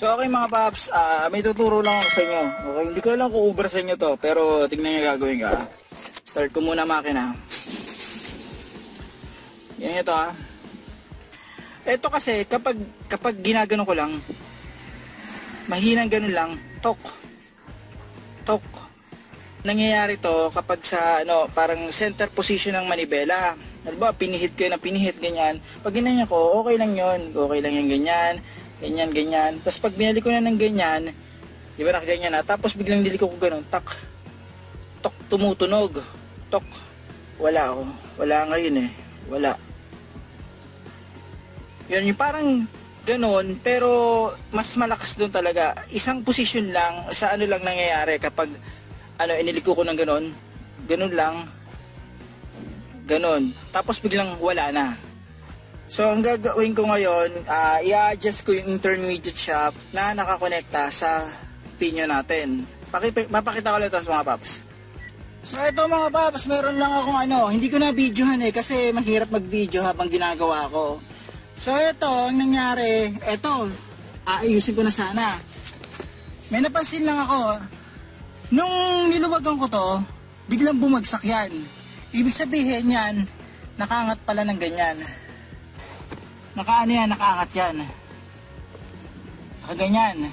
So okay mga paps, may tuturo lang ako sa inyo. Okay, hindi ko alam kung uber sa inyo to, pero tignan nyo gagawin ka. Start ko muna makina. Yan ito ha. Ito kasi kapag ginagano ko lang, mahinang ganun lang, tok. Nangyayari to kapag sa parang center position ng manibela. Halimbawa, pinihit ko yun na pinihit, ganyan. Pag ginanya ko, okay lang yun. Okay lang yung ganyan. Ganyan. Tapos pag binalik ko na ng ganyan, di ba nakaganyan na, tapos biglang diliko ko ganun, tok, tumutunog, tok, wala ngayon eh, wala. Yun, yung parang ganun, pero mas malakas doon talaga. Isang posisyon lang, sa lang nangyayari kapag, iniliko ko ng ganun lang, ganun, tapos biglang wala na. So, ang gagawin ko ngayon, i-adjust ko yung intermediate shaft na nakakonekta sa pinion natin. Papakita ko lang ito sa mga paps. So, ito mga paps, meron lang akong hindi ko na videohan kasi mahirap mag-video habang ginagawa ko. So, ito, ang nangyari, aayusin ko na sana. May napansin lang ako, nung niluwagan ko to, biglang bumagsak yan. Ibig sabihin yan, nakaangat pala ng ganyan. Nakaangat yan. Nakaganyan.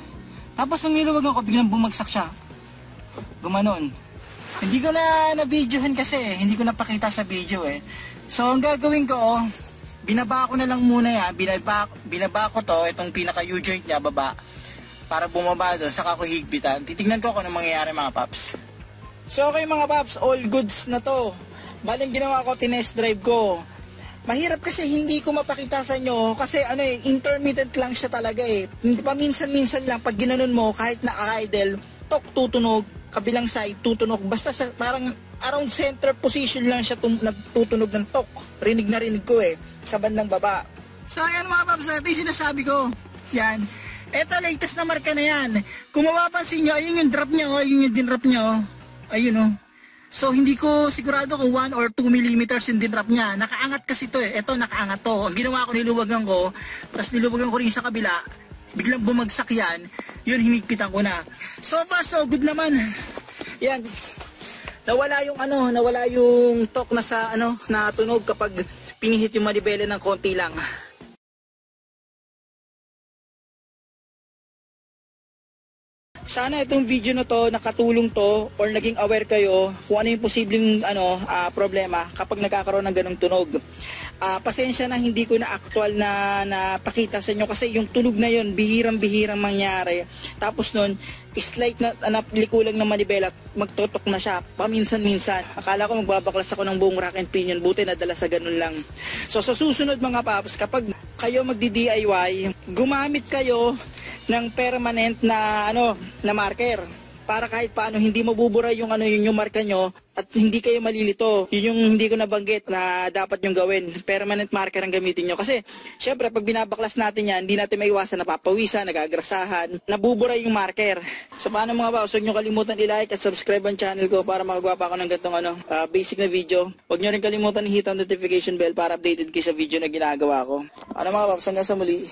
Tapos nung niluwagan ko, biglang bumagsak siya. Gumanon. Hindi ko na na-videohan kasi, hindi ko napakita sa video eh. So, ang gagawin ko, binaba ko na lang muna yan. Binaba ko to, itong pinaka U-joint niya, baba. Para bumaba doon, saka ko higpitan. Titignan ko kung anong mangyayari mga paps. So, okay mga paps, all goods na to. Baling ginawa ko, tinest drive ko. Mahirap kasi hindi ko mapakita sa inyo kasi intermittent lang siya talaga eh. Hindi pa minsan-minsan lang pag ginanon mo kahit naka-idle, tok tutunog, kabilang side tutunog. Basta parang around center position lang siya nagtutunog ng tok. Rinig na rinig ko eh sa bandang baba. So ayan mga paps, ito yung sinasabi ko. Yan. Ito latest na marka na yan. Kung mapapansin nyo, ayun yung drop niya, ayun yung dinrop niya. Ayun oh. So, hindi ko sigurado kung 1 or 2 mm yung dinrap niya. Nakaangat kasi to eh. Ito, nakaangat to. Ang ginawa ko, niluwagan ko. Tapos niluwagan ko rin sa kabila. Biglang bumagsak yan. Yun, hinigpitan ko na. So far, so good naman. Yan. Nawala yung torque na sa, na tunog kapag pinihit yung manibela ng konti lang. Sana itong video na to nakatulong to or naging aware kayo kung ano yung posibleng problema kapag nagkakaroon ng ganong tunog. Pasensya na hindi ko na actual na napakita sa inyo kasi yung tunog na yun bihirang-bihirang mangyari. Tapos nun, slight na liko lang ng manibela, magtotok na siya paminsan-minsan. Akala ko magbabaklas ako ng buong rack and pinion, buti nadala sa ganun lang. So sa susunod mga paps, kapag kayo magdi-DIY, gumamit kayo ng permanent na na marker para kahit paano hindi mabubura yung yung marka nyo at hindi kayo malilito. Yun yung hindi ko nabanggit na dapat yung gawin. Permanent marker ang gamitin nyo kasi syempre pag binabaklas natin yan, hindi natin maiwasan napapawisan, nagagrasahan, nabubura yung marker. So paano mga paps, huwag nyo kalimutan i-like at subscribe ang channel ko para makagawa pa ako ng gantong basic na video. Huwag nyo rin kalimutan i-hit ang notification bell para updated kayo sa video na ginagawa ko. Ano mga paps, hanggang sa muli.